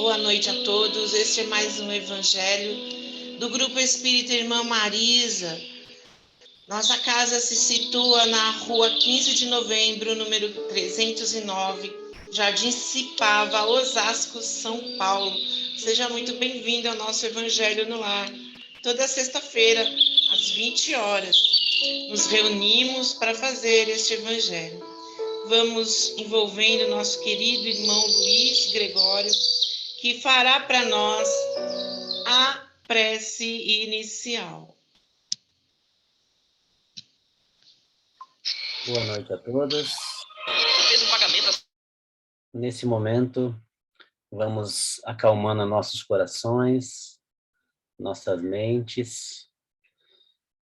Boa noite a todos. Este é mais um Evangelho do Grupo Espírita Irmã Marisa. Nossa casa se situa na rua 15 de novembro, número 309, Jardim Cipava, Osasco, São Paulo. Seja muito bem-vindo ao nosso Evangelho no Lar. Toda sexta-feira, às 20 horas, nos reunimos para fazer este Evangelho. Vamos envolvendo nosso querido irmão Luiz Gregório, que fará para nós a prece inicial. Boa noite a todos. Nesse momento, vamos acalmando nossos corações, nossas mentes.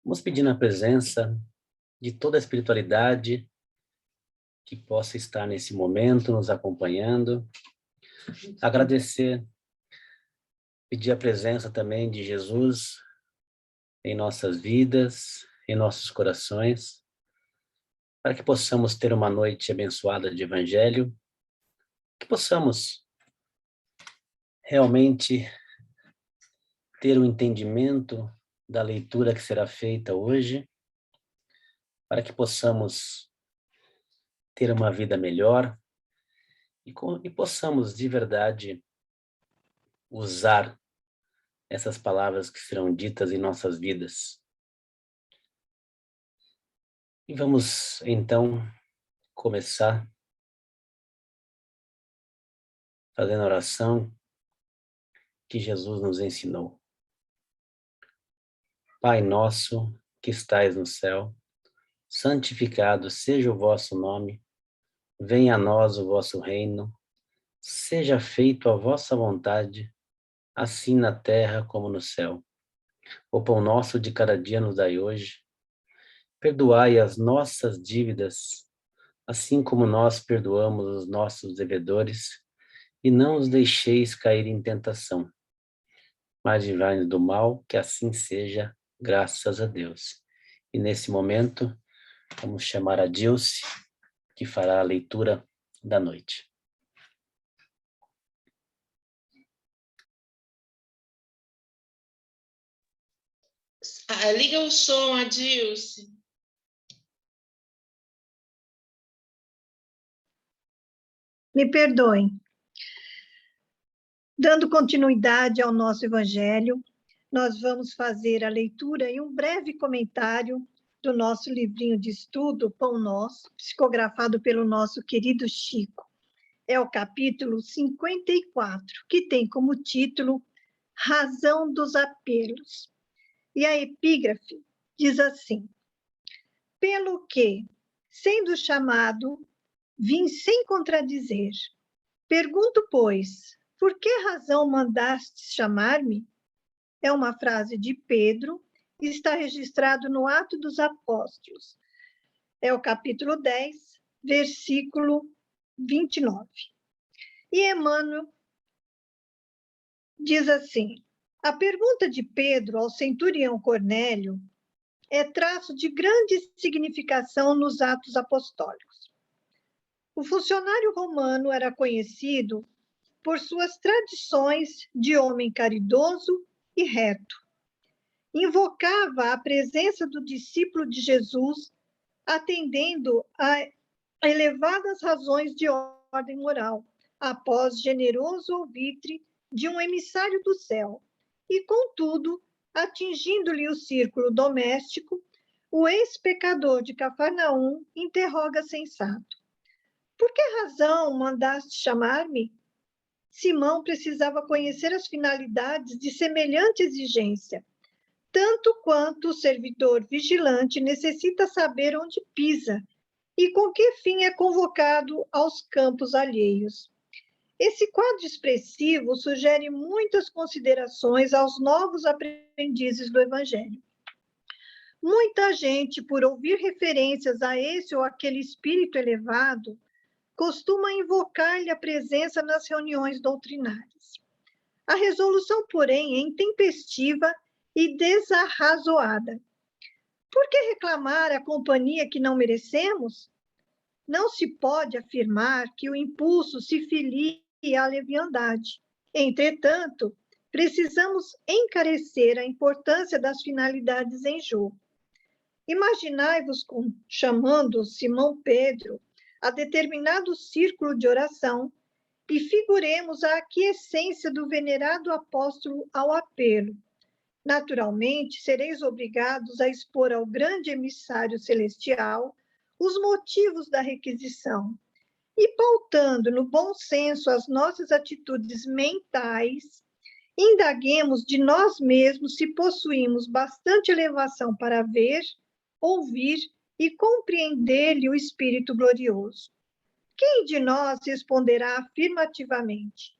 Vamos pedindo a presença de toda a espiritualidade que possa estar nesse momento nos acompanhando. Agradecer, pedir a presença também de Jesus em nossas vidas, em nossos corações, para que possamos ter uma noite abençoada de Evangelho, que possamos realmente ter um entendimento da leitura que será feita hoje, para que possamos ter uma vida melhor e possamos de verdade usar essas palavras que serão ditas em nossas vidas. E vamos então começar fazendo a oração que Jesus nos ensinou. Pai nosso que estais no céu, santificado seja o vosso nome, venha a nós o vosso reino, seja feito a vossa vontade, assim na terra como no céu. O pão nosso de cada dia nos dai hoje, perdoai as nossas dívidas, assim como nós perdoamos os nossos devedores, e não os deixeis cair em tentação, mas livrai-nos do mal, que assim seja, graças a Deus. E nesse momento, vamos chamar a Dilce, que fará a leitura da noite. Liga o som, Adilce. Me perdoem. Dando continuidade ao nosso Evangelho, nós vamos fazer a leitura e um breve comentário do nosso livrinho de estudo, Pão Nosso, psicografado pelo nosso querido Chico. É o capítulo 54, que tem como título Razão dos Apelos. E a epígrafe diz assim: pelo que, sendo chamado, vim sem contradizer. Pergunto, pois, por que razão mandastes chamar-me? É uma frase de Pedro e está registrado no Atos dos Apóstolos. É o capítulo 10, versículo 29. E Emmanuel diz assim: a pergunta de Pedro ao centurião Cornélio é traço de grande significação nos Atos Apostólicos. O funcionário romano era conhecido por suas tradições de homem caridoso e reto. Invocava a presença do discípulo de Jesus, atendendo a elevadas razões de ordem moral, após generoso alvitre de um emissário do céu. E, contudo, atingindo-lhe o círculo doméstico, o ex-pecador de Cafarnaum interroga sensato: por que razão mandaste chamar-me? Simão precisava conhecer as finalidades de semelhante exigência, tanto quanto o servidor vigilante necessita saber onde pisa e com que fim é convocado aos campos alheios. Esse quadro expressivo sugere muitas considerações aos novos aprendizes do Evangelho. Muita gente, por ouvir referências a esse ou aquele espírito elevado, costuma invocar-lhe a presença nas reuniões doutrinárias. A resolução, porém, é intempestiva e desarrazoada. Por que reclamar a companhia que não merecemos? Não se pode afirmar que o impulso se filie à leviandade. Entretanto, precisamos encarecer a importância das finalidades em jogo. Imaginai-vos chamando Simão Pedro a determinado círculo de oração e figuremos a aquiescência do venerado apóstolo ao apelo. Naturalmente, sereis obrigados a expor ao grande emissário celestial os motivos da requisição e, pautando no bom senso as nossas atitudes mentais, indaguemos de nós mesmos se possuímos bastante elevação para ver, ouvir e compreender-lhe o Espírito glorioso. Quem de nós responderá afirmativamente?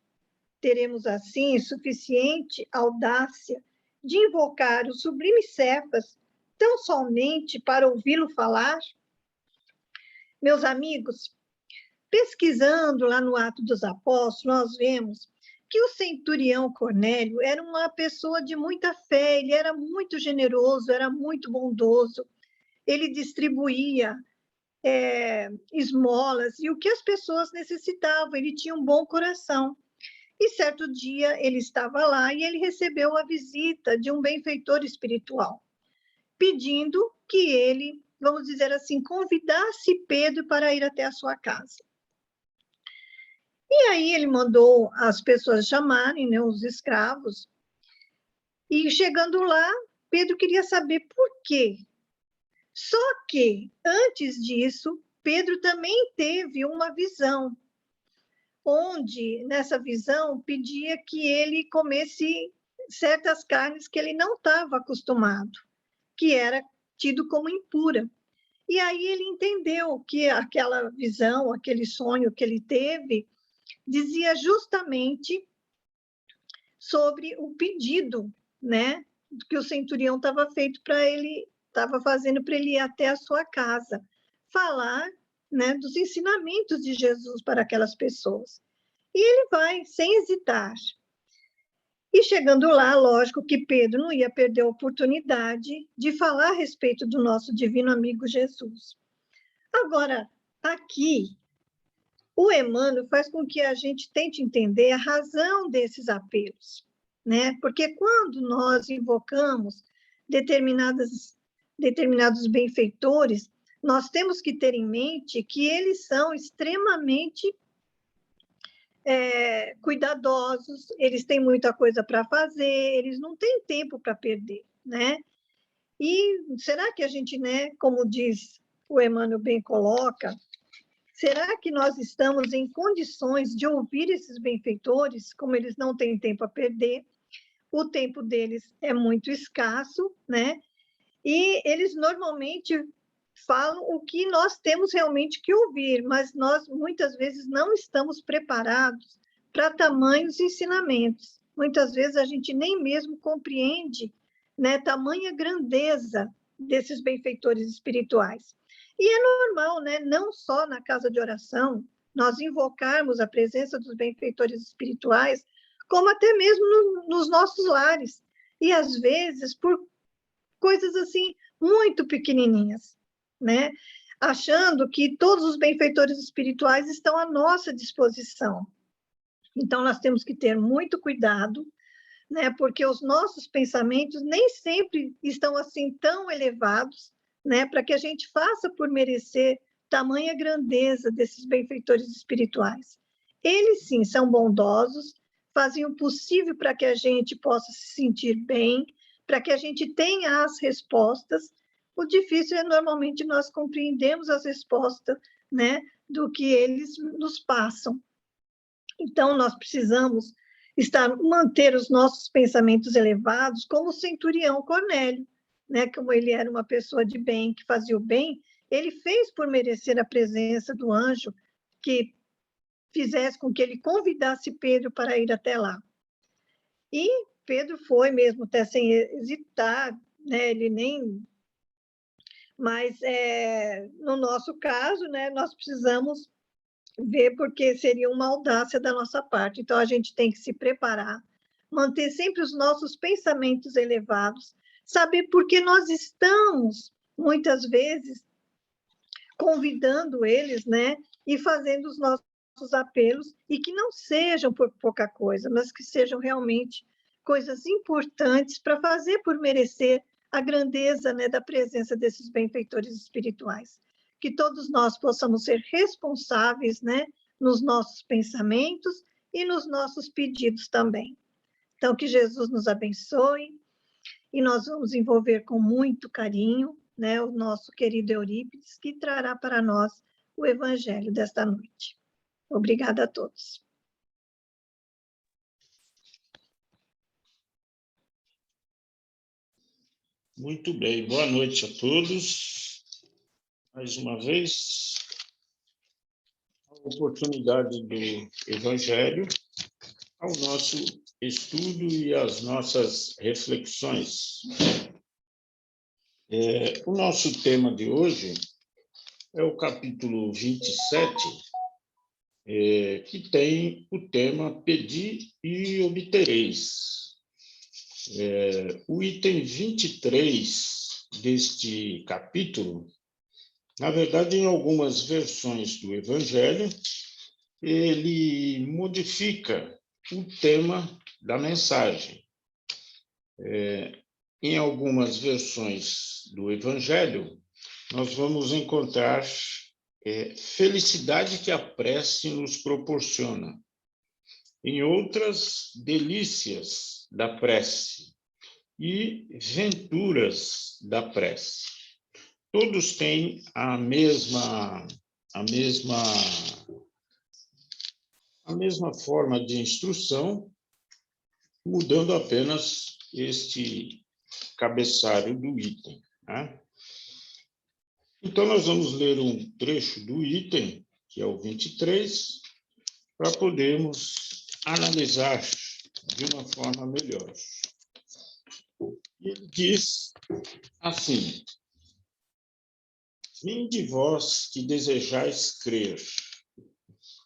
Teremos, assim, suficiente audácia de invocar o sublime Cefas tão somente para ouvi-lo falar? Meus amigos, pesquisando lá no Atos dos Apóstolos, nós vemos que o centurião Cornélio era uma pessoa de muita fé, ele era muito generoso, era muito bondoso, ele distribuía esmolas e o que as pessoas necessitavam, ele tinha um bom coração. E certo dia ele estava lá e ele recebeu a visita de um benfeitor espiritual, pedindo que ele, vamos dizer assim, convidasse Pedro para ir até a sua casa. E aí ele mandou as pessoas chamarem, né, os escravos, e chegando lá, Pedro queria saber por quê. Só que, antes disso, Pedro também teve uma visão, onde, nessa visão, pedia que ele comesse certas carnes que ele não estava acostumado, que era tido como impura. E aí ele entendeu que aquela visão, aquele sonho que ele teve, dizia justamente sobre o pedido, né, que o centurião estava fazendo para ele ir até a sua casa, falar, né, dos ensinamentos de Jesus para aquelas pessoas. E ele vai, sem hesitar. E chegando lá, lógico que Pedro não ia perder a oportunidade de falar a respeito do nosso divino amigo Jesus. Agora, aqui, o Emmanuel faz com que a gente tente entender a razão desses apelos, né? Porque quando nós invocamos determinados benfeitores, nós temos que ter em mente que eles são extremamente cuidadosos, eles têm muita coisa para fazer, eles não têm tempo para perder, né? E será que a gente, né, como diz o Emmanuel bem coloca, será que nós estamos em condições de ouvir esses benfeitores, como eles não têm tempo a perder? O tempo deles é muito escasso, né? E eles normalmente falam o que nós temos realmente que ouvir, mas nós muitas vezes não estamos preparados para tamanhos ensinamentos. Muitas vezes a gente nem mesmo compreende, né, tamanha grandeza desses benfeitores espirituais. E é normal, né, não só na casa de oração, nós invocarmos a presença dos benfeitores espirituais, como até mesmo nos nossos lares. E às vezes por coisas assim muito pequenininhas, né? Achando que todos os benfeitores espirituais estão à nossa disposição. Então, nós temos que ter muito cuidado, né? Porque os nossos pensamentos nem sempre estão assim tão elevados, né? Para que a gente faça por merecer tamanha grandeza desses benfeitores espirituais. Eles, sim, são bondosos, fazem o possível para que a gente possa se sentir bem, para que a gente tenha as respostas. O difícil é, normalmente, nós compreendemos as respostas, né, do que eles nos passam. Então, nós precisamos manter os nossos pensamentos elevados, como o centurião Cornélio, né, como ele era uma pessoa de bem, que fazia o bem, ele fez por merecer a presença do anjo, que fizesse com que ele convidasse Pedro para ir até lá. E Pedro foi mesmo, até sem hesitar, né, ele nem... Mas, no nosso caso, né, nós precisamos ver, porque seria uma audácia da nossa parte. Então, a gente tem que se preparar, manter sempre os nossos pensamentos elevados, saber por que nós estamos, muitas vezes, convidando eles, né, e fazendo os nossos nossos apelos e que não sejam por pouca coisa, mas que sejam realmente coisas importantes para fazer por merecer a grandeza, né, da presença desses benfeitores espirituais. Que todos nós possamos ser responsáveis, né, nos nossos pensamentos e nos nossos pedidos também. Então, que Jesus nos abençoe e nós vamos envolver com muito carinho, né, o nosso querido Eurípides, que trará para nós o evangelho desta noite. Obrigada a todos. Muito bem, boa noite a todos. Mais uma vez, a oportunidade do Evangelho ao nosso estudo e às nossas reflexões. O nosso tema de hoje é o capítulo 27, que tem o tema Pedi e obtereis. O item 23 deste capítulo, na verdade, em algumas versões do Evangelho, ele modifica o tema da mensagem. Em algumas versões do Evangelho, nós vamos encontrar felicidade que a prece nos proporciona. Em outras, delícias da prece e venturas da prece. Todos têm a mesma forma de instrução, mudando apenas este cabeçalho do item, né? Então, nós vamos ler um trecho do item, que é o 23, para podermos analisar de uma forma melhor. Ele diz assim: vinde vós que desejais crer,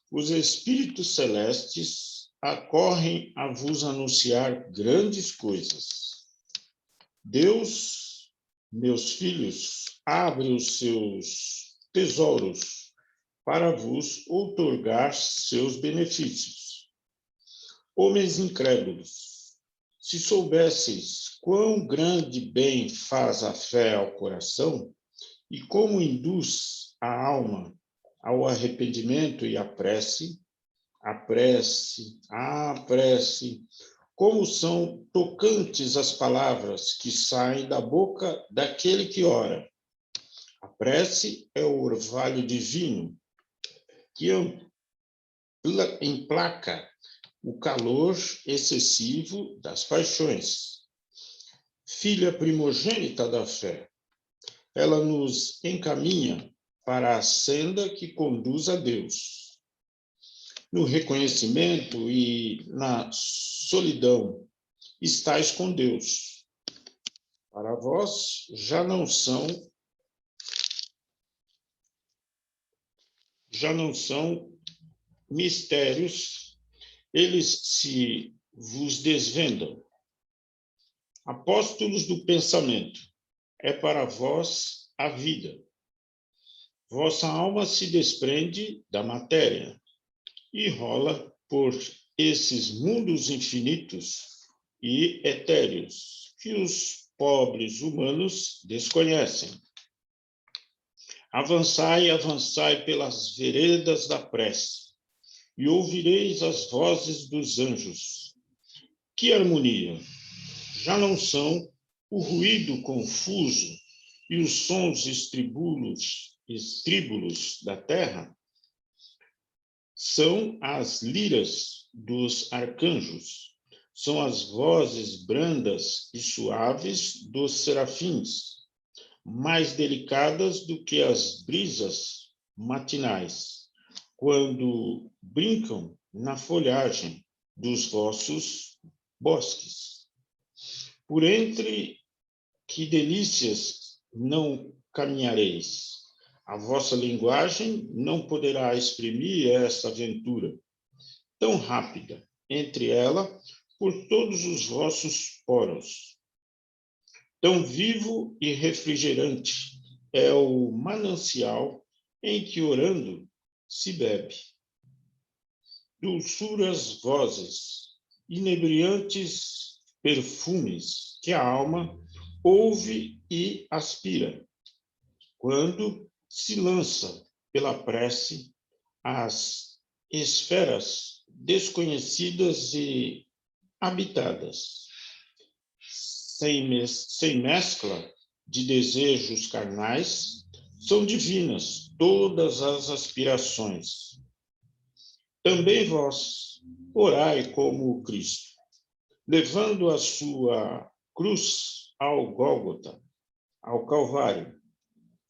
os espíritos celestes acorrem a vos anunciar grandes coisas. Deus, meus filhos, abre os seus tesouros para vos outorgar seus benefícios. Homens incrédulos, se soubesseis quão grande bem faz a fé ao coração e como induz a alma ao arrependimento e à prece, como são tocantes as palavras que saem da boca daquele que ora. A prece é o orvalho divino que emplaca o calor excessivo das paixões. Filha primogênita da fé, ela nos encaminha para a senda que conduz a Deus. No reconhecimento e na solidão estais com Deus. Para vós já não são mistérios, eles se vos desvendam. Apóstolos do pensamento, é para vós a vida. Vossa alma se desprende da matéria e rola por esses mundos infinitos e etéreos que os pobres humanos desconhecem. Avançai, avançai pelas veredas da prece e ouvireis as vozes dos anjos. Que harmonia! Já não são o ruído confuso e os sons estríbulos da terra? São as liras dos arcanjos, são as vozes brandas e suaves dos serafins, mais delicadas do que as brisas matinais, quando brincam na folhagem dos vossos bosques. Por entre que delícias não caminhareis, a vossa linguagem não poderá exprimir essa aventura, tão rápida, entre ela, por todos os vossos poros. Tão vivo e refrigerante é o manancial em que, orando, se bebe. dulçuras vozes, inebriantes perfumes que a alma ouve e aspira, quando se lança pela prece às esferas desconhecidas e habitadas, sem mescla de desejos carnais, são divinas todas as aspirações. Também vós orai como Cristo, levando a sua cruz ao Gólgota, ao Calvário.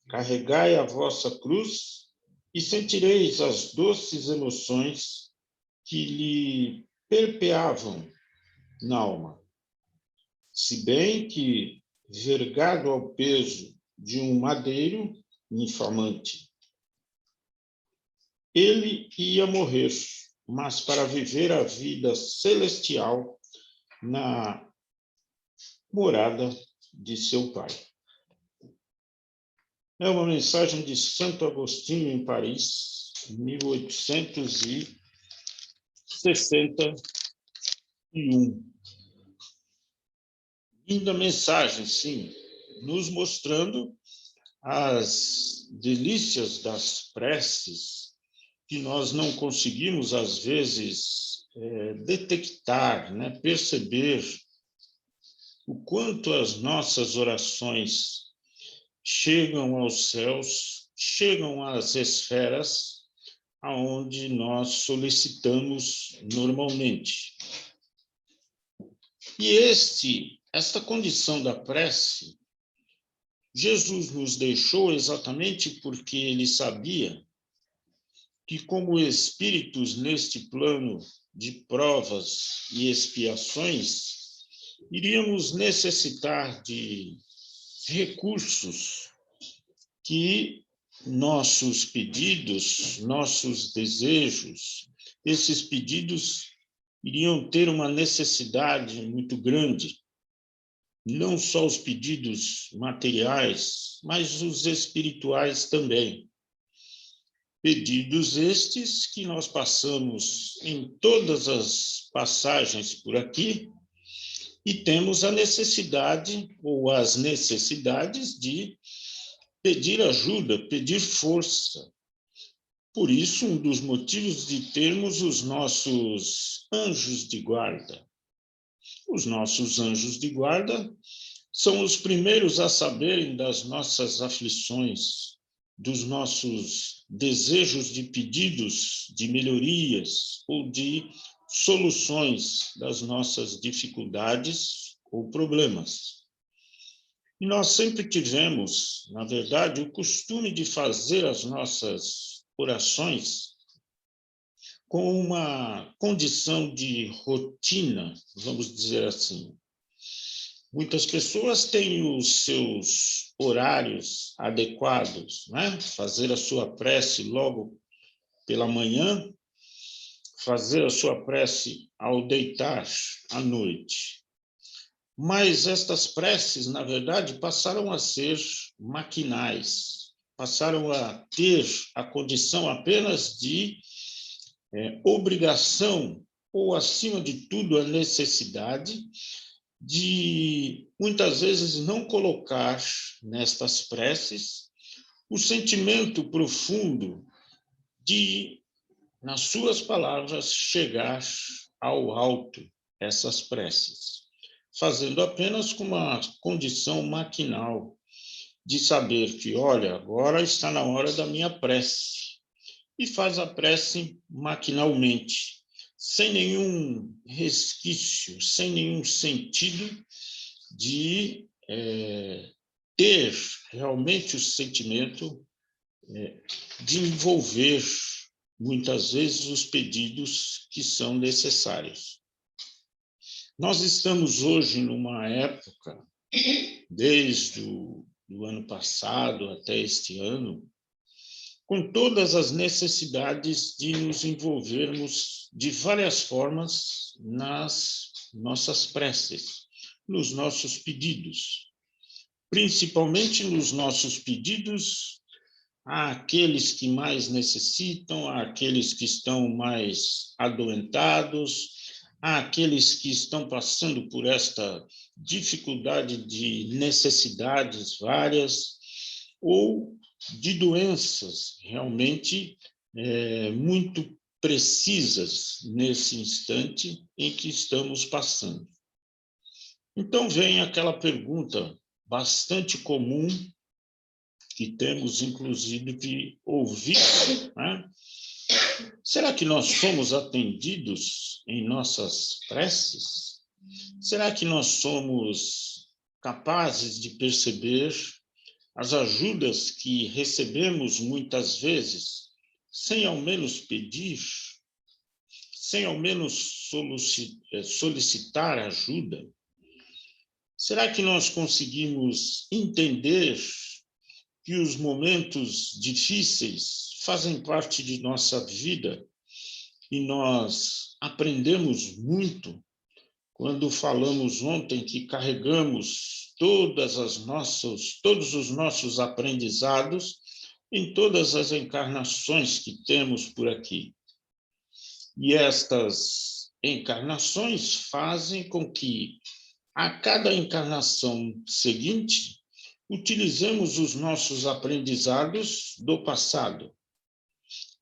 Carregai a vossa cruz e sentireis as doces emoções que lhe perpeavam na alma. Se bem que, vergado ao peso de um madeiro infamante, ele ia morrer, mas para viver a vida celestial na morada de seu Pai. É uma mensagem de Santo Agostinho, em Paris, 1861. Linda mensagem, sim, nos mostrando as delícias das preces que nós não conseguimos, às vezes, detectar, né? Perceber o quanto as nossas orações chegam aos céus, chegam às esferas aonde nós solicitamos normalmente. E esta condição da prece, Jesus nos deixou exatamente porque ele sabia que, como espíritos neste plano de provas e expiações, iríamos necessitar de recursos que nossos pedidos, nossos desejos, esses pedidos iriam ter uma necessidade muito grande. Não só os pedidos materiais, mas os espirituais também. Pedidos estes que nós passamos em todas as passagens por aqui e temos a necessidade ou as necessidades de pedir ajuda, pedir força. Por isso, um dos motivos de termos os nossos anjos de guarda. Os nossos anjos de guarda são os primeiros a saberem das nossas aflições, dos nossos desejos de pedidos, de melhorias ou de soluções das nossas dificuldades ou problemas. E nós sempre tivemos, na verdade, o costume de fazer as nossas orações com uma condição de rotina, vamos dizer assim. Muitas pessoas têm os seus horários adequados, né? Fazer a sua prece logo pela manhã, fazer a sua prece ao deitar à noite. Mas estas preces, na verdade, passaram a ser maquinais, passaram a ter a condição apenas de obrigação, ou, acima de tudo, a necessidade de, muitas vezes, não colocar nestas preces o sentimento profundo de, nas suas palavras, chegar ao alto essas preces, fazendo apenas com uma condição maquinal de saber que, olha, agora está na hora da minha prece, e faz a prece maquinalmente, sem nenhum resquício, sem nenhum sentido de ter realmente o sentimento de envolver, muitas vezes, os pedidos que são necessários. Nós estamos hoje numa época, desde o ano passado até este ano, com todas as necessidades de nos envolvermos de várias formas nas nossas preces, nos nossos pedidos, principalmente nos nossos pedidos àqueles que mais necessitam, àqueles que estão mais adoentados, àqueles que estão passando por esta dificuldade de necessidades várias, ou de doenças realmente muito precisas nesse instante em que estamos passando. Então vem aquela pergunta bastante comum que temos, inclusive, ouvido, né? Será que nós somos atendidos em nossas preces? Será que nós somos capazes de perceber as ajudas que recebemos muitas vezes, sem ao menos pedir, sem ao menos solicitar ajuda? Será que nós conseguimos entender que os momentos difíceis fazem parte de nossa vida e nós aprendemos muito quando falamos ontem que carregamos todos os nossos aprendizados em todas as encarnações que temos por aqui. E estas encarnações fazem com que, a cada encarnação seguinte, utilizemos os nossos aprendizados do passado.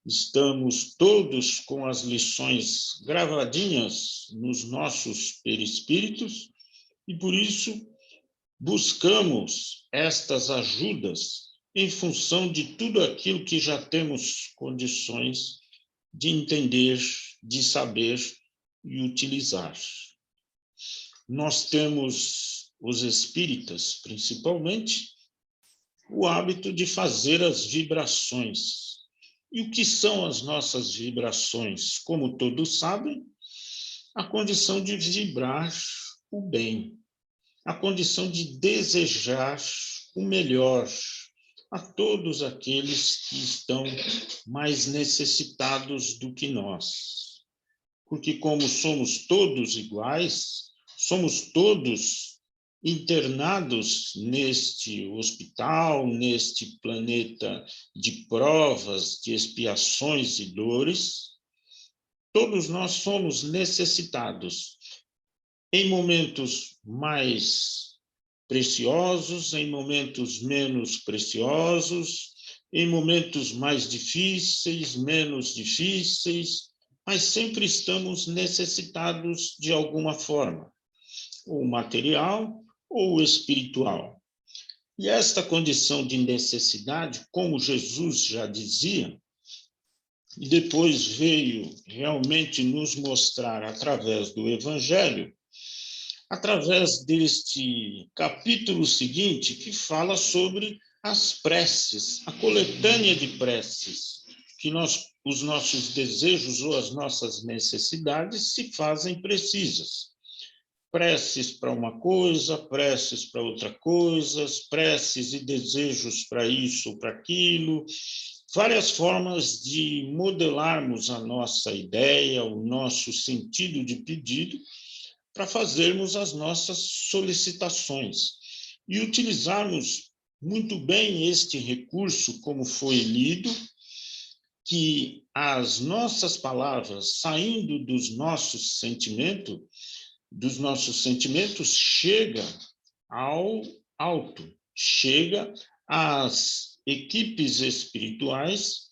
Estamos todos com as lições gravadinhas nos nossos perispíritos e, por isso, buscamos estas ajudas em função de tudo aquilo que já temos condições de entender, de saber e utilizar. Nós temos, os espíritas, principalmente, o hábito de fazer as vibrações. E o que são as nossas vibrações? Como todos sabem, a condição de vibrar o bem, a condição de desejar o melhor a todos aqueles que estão mais necessitados do que nós. Porque como somos todos iguais, somos todos internados neste hospital, neste planeta de provas, de expiações e dores, todos nós somos necessitados em momentos mais preciosos, em momentos menos preciosos, em momentos mais difíceis, menos difíceis, mas sempre estamos necessitados de alguma forma, ou material, ou espiritual. E esta condição de necessidade, como Jesus já dizia, e depois veio realmente nos mostrar através do Evangelho, através deste capítulo seguinte, que fala sobre as preces, a coletânea de preces, que os nossos desejos ou as nossas necessidades se fazem precisas. Preces para uma coisa, preces para outra coisa, preces e desejos para isso ou para aquilo, várias formas de modelarmos a nossa ideia, o nosso sentido de pedido, para fazermos as nossas solicitações e utilizarmos muito bem este recurso, como foi lido, que as nossas palavras, saindo dos nossos sentimentos, chega ao alto, chega às equipes espirituais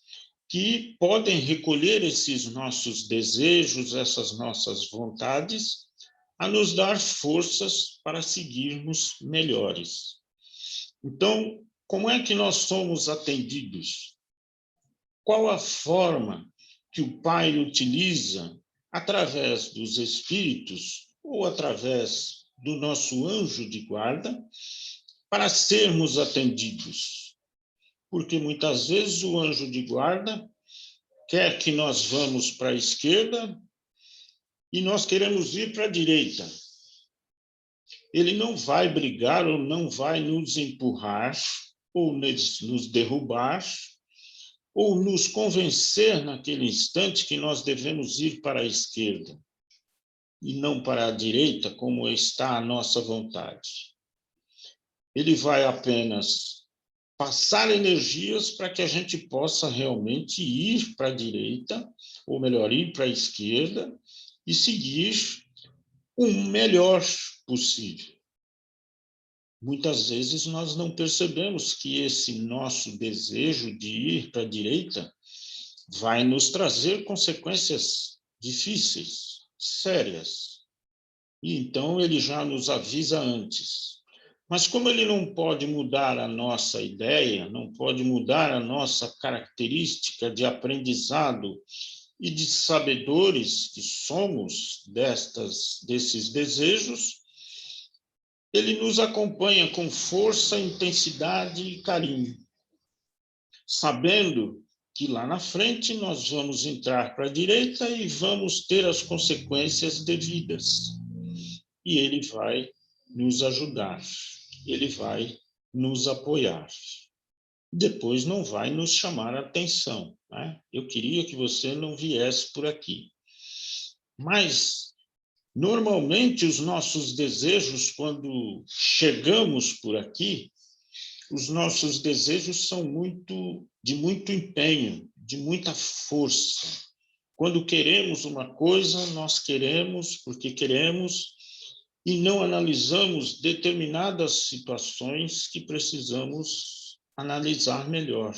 que podem recolher esses nossos desejos, essas nossas vontades, a nos dar forças para seguirmos melhores. Então, como é que nós somos atendidos? Qual a forma que o Pai utiliza através dos espíritos ou através do nosso anjo de guarda para sermos atendidos? Porque muitas vezes o anjo de guarda quer que nós vamos para a esquerda e nós queremos ir para a direita. Ele não vai brigar ou não vai nos empurrar ou nos derrubar ou nos convencer naquele instante que nós devemos ir para a esquerda e não para a direita, como está a nossa vontade. Ele vai apenas passar energias para que a gente possa realmente ir para a direita, ou melhor, ir para a esquerda e seguir o melhor possível. Muitas vezes nós não percebemos que esse nosso desejo de ir para a direita vai nos trazer consequências difíceis, sérias. E então ele já nos avisa antes. Mas como ele não pode mudar a nossa ideia, não pode mudar a nossa característica de aprendizado e de sabedores que somos desses desejos, ele nos acompanha com força, intensidade e carinho, sabendo que lá na frente nós vamos entrar para a direita e vamos ter as consequências devidas. E ele vai nos ajudar, ele vai nos apoiar. Depois não vai nos chamar a atenção, né? Eu queria que você não viesse por aqui. Mas, normalmente, os nossos desejos, quando chegamos por aqui, os nossos desejos são de muito empenho, de muita força. Quando queremos uma coisa, nós queremos porque queremos e não analisamos determinadas situações que precisamos analisar melhor.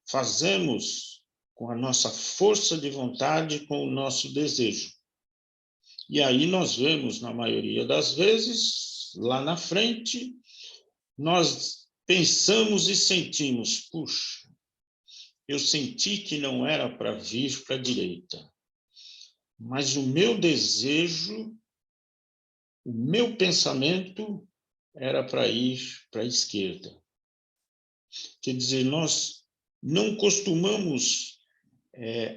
Fazemos com a nossa força de vontade, com o nosso desejo. E aí nós vemos, na maioria das vezes, lá na frente, nós pensamos e sentimos, puxa, eu senti que não era para vir para a direita, mas o meu desejo, o meu pensamento era para ir para a esquerda. Quer dizer, nós não costumamos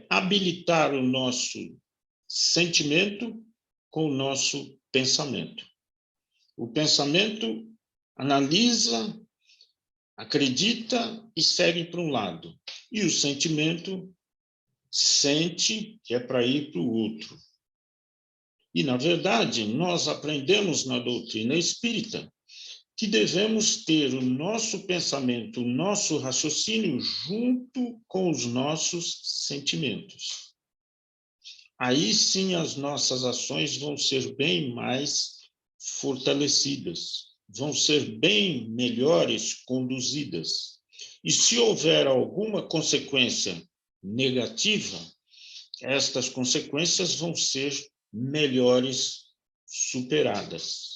habilitar o nosso sentimento com o nosso pensamento. O pensamento analisa, acredita e segue para um lado. E o sentimento sente que é para ir para o outro. E, na verdade, nós aprendemos na doutrina espírita que devemos ter o nosso pensamento, o nosso raciocínio junto com os nossos sentimentos. Aí sim as nossas ações vão ser bem mais fortalecidas, vão ser bem melhores conduzidas. E se houver alguma consequência negativa, estas consequências vão ser melhores superadas.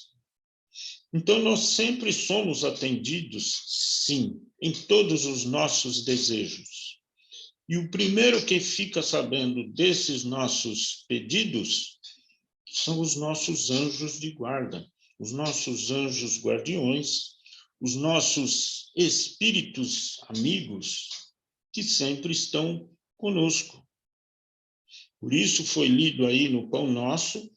Então, nós sempre somos atendidos, sim, em todos os nossos desejos. E o primeiro que fica sabendo desses nossos pedidos são os nossos anjos de guarda, os nossos anjos guardiões, os nossos espíritos amigos, que sempre estão conosco. Por isso foi lido aí no Pão Nosso,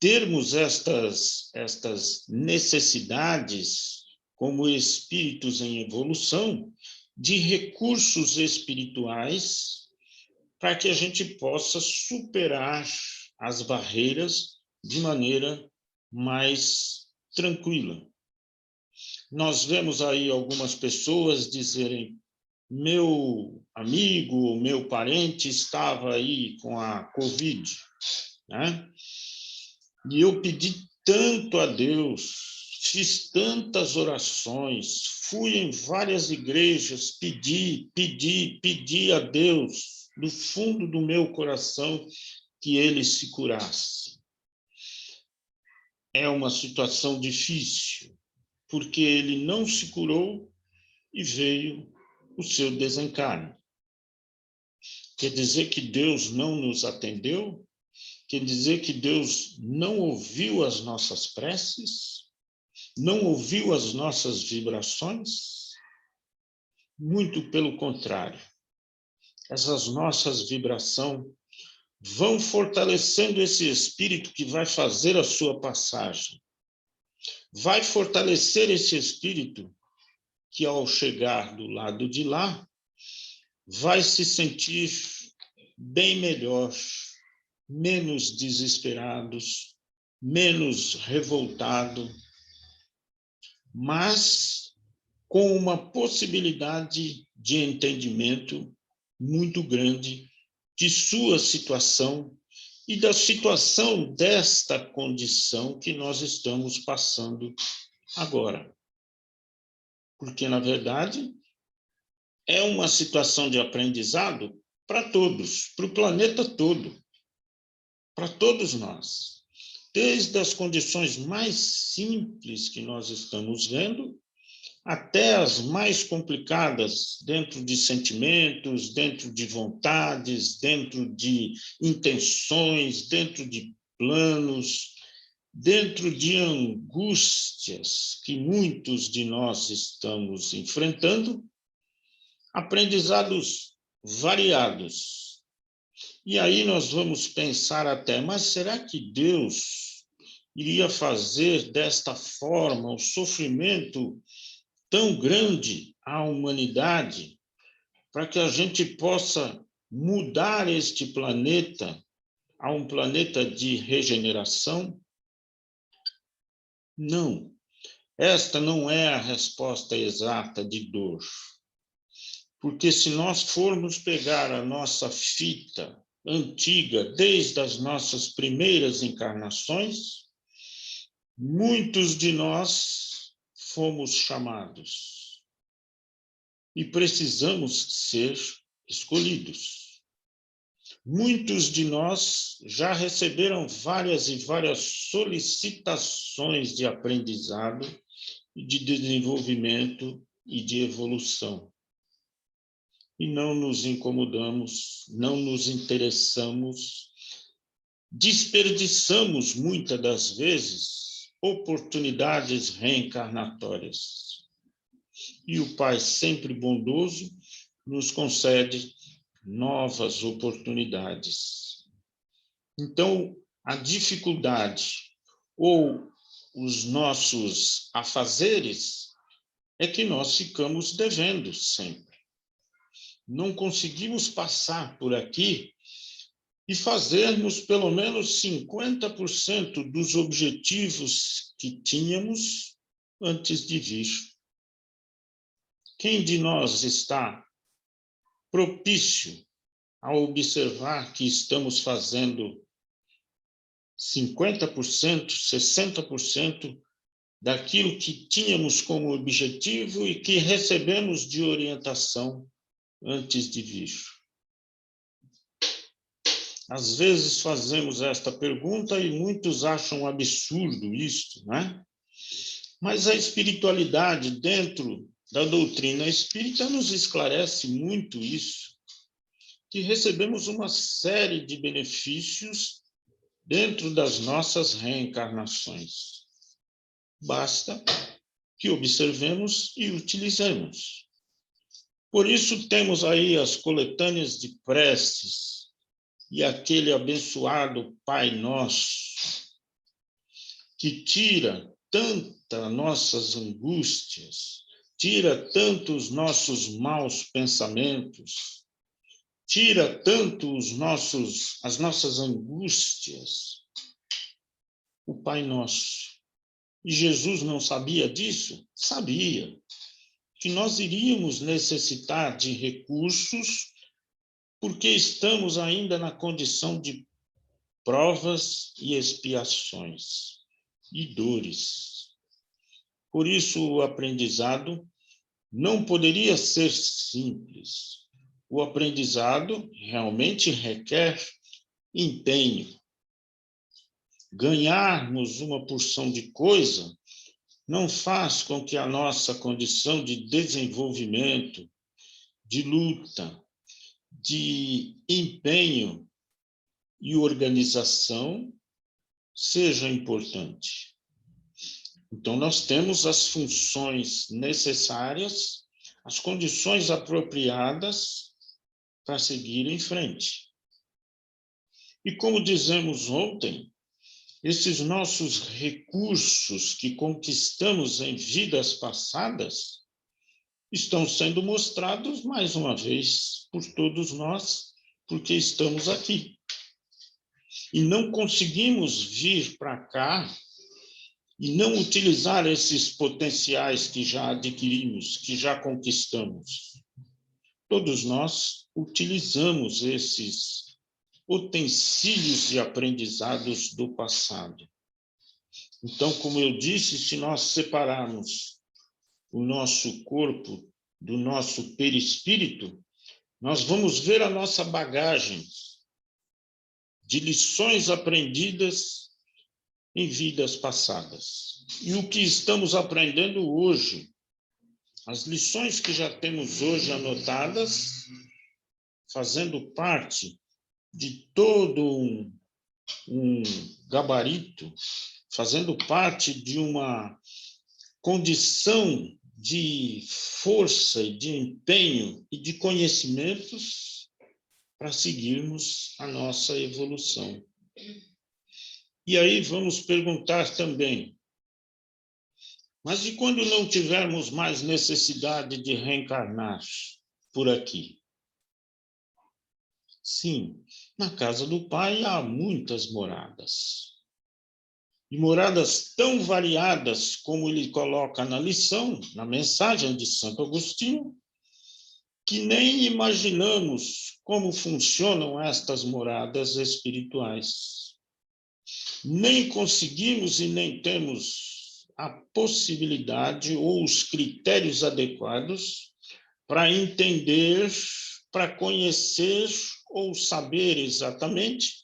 termos estas necessidades como espíritos em evolução de recursos espirituais para que a gente possa superar as barreiras de maneira mais tranquila. Nós vemos aí algumas pessoas dizerem: meu amigo, meu parente estava aí com a Covid, né? E eu pedi tanto a Deus, fiz tantas orações, fui em várias igrejas, pedi a Deus, do fundo do meu coração, que ele se curasse. É uma situação difícil, porque ele não se curou e veio o seu desencarne. Quer dizer que Deus não nos atendeu? Quer dizer que Deus não ouviu as nossas preces? Não ouviu as nossas vibrações? Muito pelo contrário. Essas nossas vibrações vão fortalecendo esse espírito que vai fazer a sua passagem. Vai fortalecer esse espírito que, ao chegar do lado de lá, vai se sentir bem melhor, menos desesperados, menos revoltado, mas com uma possibilidade de entendimento muito grande de sua situação e da situação desta condição que nós estamos passando agora. Porque, na verdade, é uma situação de aprendizado para todos, para o planeta todo, para todos nós. Desde as condições mais simples que nós estamos vendo, até as mais complicadas, dentro de sentimentos, dentro de vontades, dentro de intenções, dentro de planos, dentro de angústias que muitos de nós estamos enfrentando, aprendizados variados. E aí nós vamos pensar até, mas será que Deus iria fazer desta forma o sofrimento tão grande à humanidade para que a gente possa mudar este planeta a um planeta de regeneração? Não. Esta não é a resposta exata de dor. Porque se nós formos pegar a nossa fita antiga, desde as nossas primeiras encarnações, muitos de nós fomos chamados e precisamos ser escolhidos. Muitos de nós já receberam várias e várias solicitações de aprendizado, de desenvolvimento e de evolução. E não nos incomodamos, não nos interessamos, desperdiçamos muitas das vezes oportunidades reencarnatórias. E o Pai, sempre bondoso, nos concede novas oportunidades. Então, a dificuldade ou os nossos afazeres é que nós ficamos devendo sempre. Não conseguimos passar por aqui e fazermos pelo menos 50% dos objetivos que tínhamos antes de vir. Quem de nós está propício a observar que estamos fazendo 50%, 60% daquilo que tínhamos como objetivo e que recebemos de orientação antes de vir? Às vezes fazemos esta pergunta e muitos acham absurdo isto, né? Mas a espiritualidade dentro da doutrina espírita nos esclarece muito isso, que recebemos uma série de benefícios dentro das nossas reencarnações. Basta que observemos e utilizemos. Por isso temos aí as coletâneas de preces, e aquele abençoado Pai Nosso, que tira tantas nossas angústias, tira tantos nossos maus pensamentos, tira tanto as nossas angústias, o Pai Nosso. E Jesus não sabia disso? Sabia que nós iríamos necessitar de recursos, porque estamos ainda na condição de provas e expiações e dores. Por isso, o aprendizado não poderia ser simples. O aprendizado realmente requer empenho. Ganharmos uma porção de coisa não faz com que a nossa condição de desenvolvimento, de luta, de empenho e organização seja importante. Então, nós temos as funções necessárias, as condições apropriadas para seguir em frente. E como dizemos ontem, esses nossos recursos que conquistamos em vidas passadas estão sendo mostrados mais uma vez por todos nós, porque estamos aqui. E não conseguimos vir para cá e não utilizar esses potenciais que já adquirimos, que já conquistamos. Todos nós utilizamos esses utensílios de aprendizados do passado. Então, como eu disse, se nós separarmos o nosso corpo do nosso perispírito, nós vamos ver a nossa bagagem de lições aprendidas em vidas passadas. E o que estamos aprendendo hoje, as lições que já temos hoje anotadas, fazendo parte de todo um gabarito, fazendo parte de uma condição de força e de empenho e de conhecimentos para seguirmos a nossa evolução. E aí vamos perguntar também, mas e quando não tivermos mais necessidade de reencarnar por aqui? Sim, na casa do Pai há muitas moradas. E moradas tão variadas como ele coloca na lição, na mensagem de Santo Agostinho, que nem imaginamos como funcionam estas moradas espirituais. Nem conseguimos e nem temos a possibilidade ou os critérios adequados para entender, para conhecer ou saber exatamente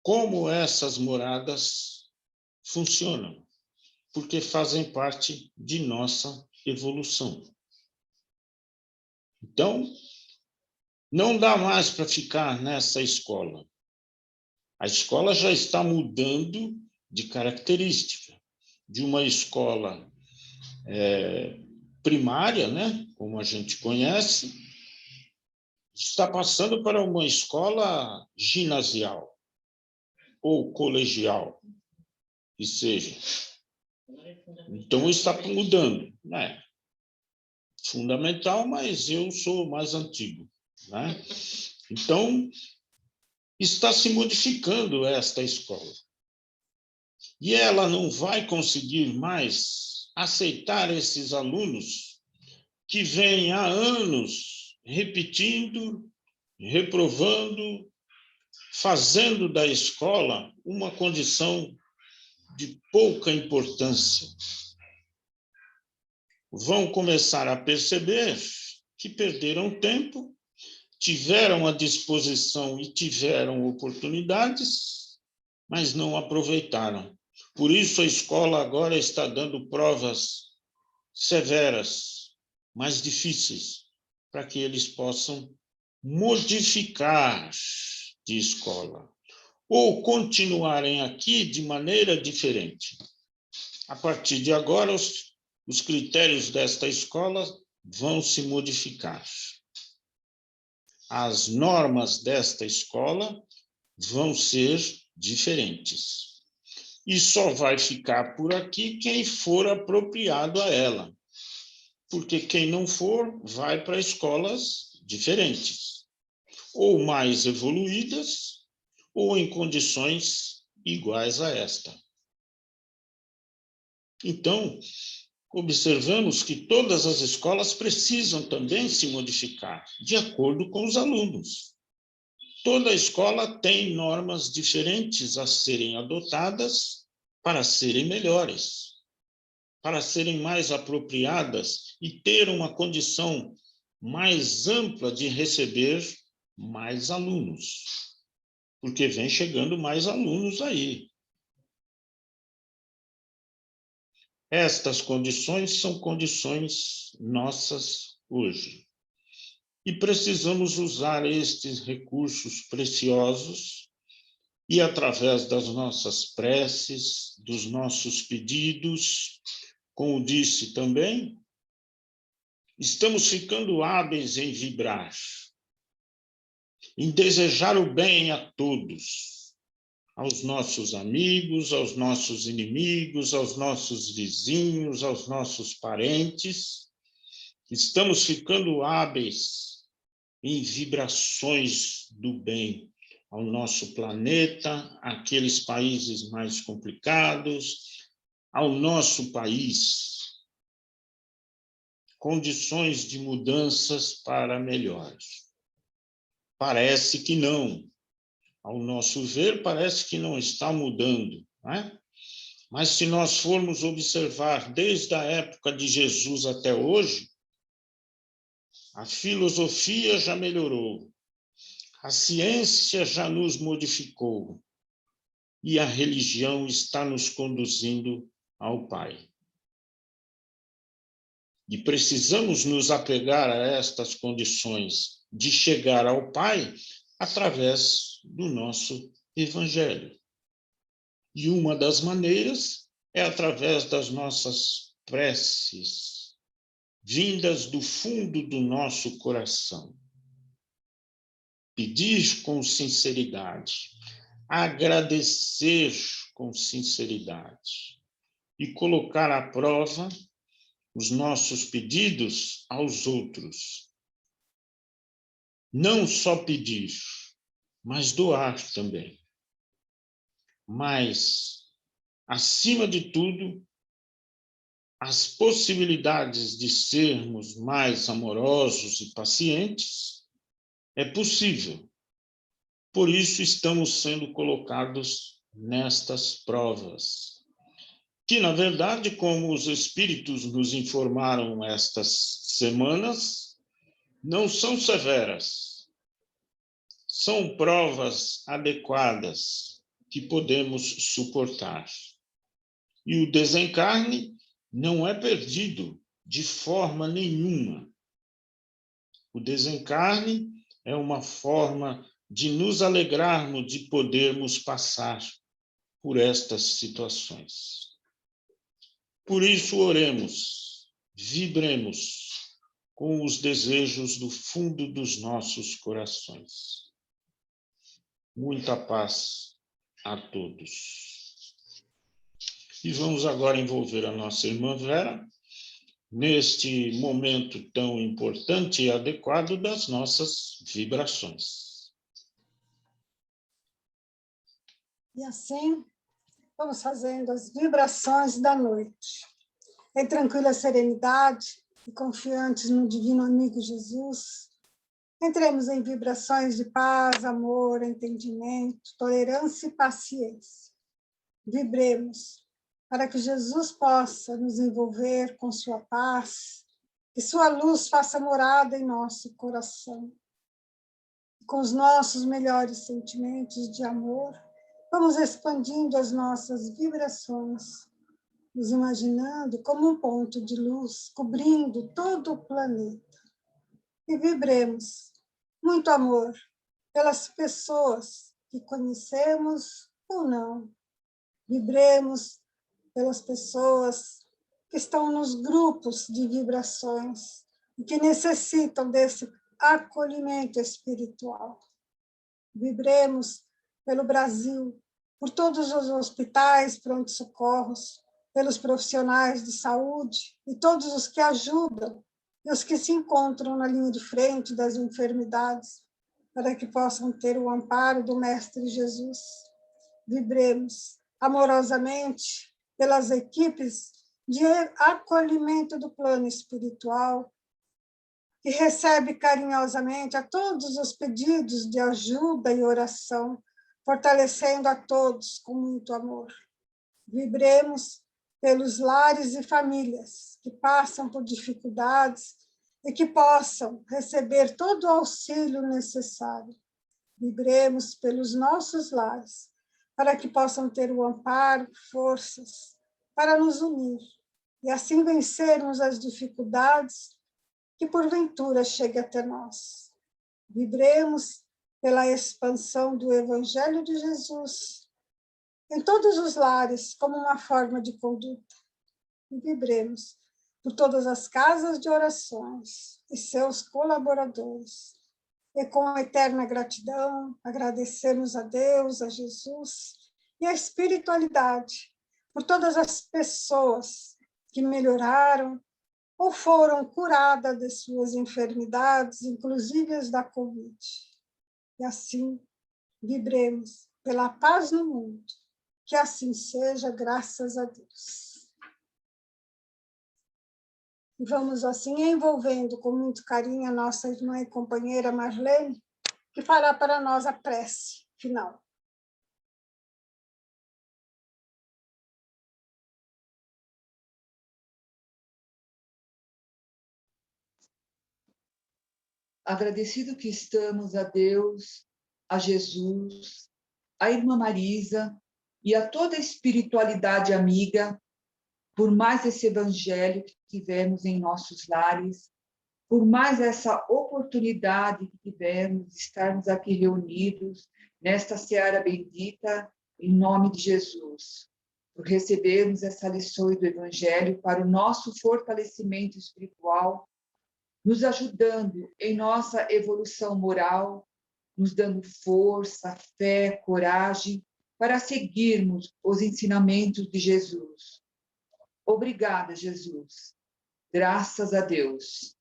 como essas moradas funcionam, porque fazem parte de nossa evolução. Então, não dá mais para ficar nessa escola. A escola já está mudando de característica. De uma escola primária, né, como a gente conhece, está passando para uma escola ginasial ou colegial, que seja. Então, está mudando, né? Fundamental, mas eu sou mais antigo, né? Então, está se modificando esta escola. E ela não vai conseguir mais aceitar esses alunos que vêm há anos repetindo, reprovando, fazendo da escola uma condição de pouca importância. Vão começar a perceber que perderam tempo, tiveram a disposição e tiveram oportunidades, mas não aproveitaram. Por isso a escola agora está dando provas severas, mais difíceis, para que eles possam modificar de escola ou continuarem aqui de maneira diferente. A partir de agora, os critérios desta escola vão se modificar. As normas desta escola vão ser diferentes. E só vai ficar por aqui quem for apropriado a ela. Porque quem não for, vai para escolas diferentes, ou mais evoluídas, ou em condições iguais a esta. Então, observamos que todas as escolas precisam também se modificar, de acordo com os alunos. Toda escola tem normas diferentes a serem adotadas para serem melhores, para serem mais apropriadas e ter uma condição mais ampla de receber mais alunos, porque vem chegando mais alunos aí. Estas condições são condições nossas hoje. E precisamos usar estes recursos preciosos e, através das nossas preces, dos nossos pedidos, como disse também, estamos ficando hábeis em vibrar, em desejar o bem a todos, aos nossos amigos, aos nossos inimigos, aos nossos vizinhos, aos nossos parentes. Estamos ficando hábeis em vibrações do bem ao nosso planeta, àqueles países mais complicados, ao nosso país condições de mudanças para melhores? Parece que não. Ao nosso ver, parece que não está mudando, não é? Mas se nós formos observar desde a época de Jesus até hoje, a filosofia já melhorou, a ciência já nos modificou e a religião está nos conduzindo ao Pai. E precisamos nos apegar a estas condições de chegar ao Pai através do nosso Evangelho. E uma das maneiras é através das nossas preces, vindas do fundo do nosso coração. Pedir com sinceridade, agradecer com sinceridade e colocar à prova os nossos pedidos aos outros. Não só pedir, mas doar também. Mas, acima de tudo, as possibilidades de sermos mais amorosos e pacientes é possível. Por isso estamos sendo colocados nestas provas, que, na verdade, como os espíritos nos informaram estas semanas, não são severas, são provas adequadas que podemos suportar. E o desencarne não é perdido de forma nenhuma. O desencarne é uma forma de nos alegrarmos de podermos passar por estas situações. Por isso, oremos, vibremos com os desejos do fundo dos nossos corações. Muita paz a todos. E vamos agora envolver a nossa irmã Vera neste momento tão importante e adequado das nossas vibrações. E assim, vamos fazendo as vibrações da noite. Em tranquila serenidade e confiantes no Divino Amigo Jesus, entremos em vibrações de paz, amor, entendimento, tolerância e paciência. Vibremos para que Jesus possa nos envolver com sua paz, que sua luz faça morada em nosso coração. Com os nossos melhores sentimentos de amor, vamos expandindo as nossas vibrações, nos imaginando como um ponto de luz cobrindo todo o planeta. E vibremos muito amor pelas pessoas que conhecemos ou não. Vibremos pelas pessoas que estão nos grupos de vibrações e que necessitam desse acolhimento espiritual. Vibremos pelo Brasil, por todos os hospitais, pronto-socorros, pelos profissionais de saúde e todos os que ajudam e os que se encontram na linha de frente das enfermidades, para que possam ter o amparo do Mestre Jesus. Vibremos amorosamente pelas equipes de acolhimento do plano espiritual, que recebe carinhosamente a todos os pedidos de ajuda e oração, fortalecendo a todos com muito amor. Vibremos pelos lares e famílias que passam por dificuldades e que possam receber todo o auxílio necessário. Vibremos pelos nossos lares, para que possam ter o amparo, forças para nos unir e assim vencermos as dificuldades que porventura chegue até nós. Vibremos pela expansão do Evangelho de Jesus em todos os lares como uma forma de conduta. E vibremos por todas as casas de orações e seus colaboradores. E com eterna gratidão, agradecemos a Deus, a Jesus e a espiritualidade por todas as pessoas que melhoraram ou foram curadas de suas enfermidades, inclusive as da Covid. E assim, vibremos pela paz no mundo. Que assim seja, graças a Deus. E vamos assim envolvendo com muito carinho a nossa irmã e companheira Marlene, que fará para nós a prece final. Agradecido que estamos a Deus, a Jesus, a irmã Marisa e a toda a espiritualidade amiga, por mais esse evangelho que tivemos em nossos lares, por mais essa oportunidade que tivemos de estarmos aqui reunidos nesta seara bendita, em nome de Jesus, por recebermos essa lição do evangelho para o nosso fortalecimento espiritual, nos ajudando em nossa evolução moral, nos dando força, fé, coragem para seguirmos os ensinamentos de Jesus. Obrigada, Jesus. Graças a Deus.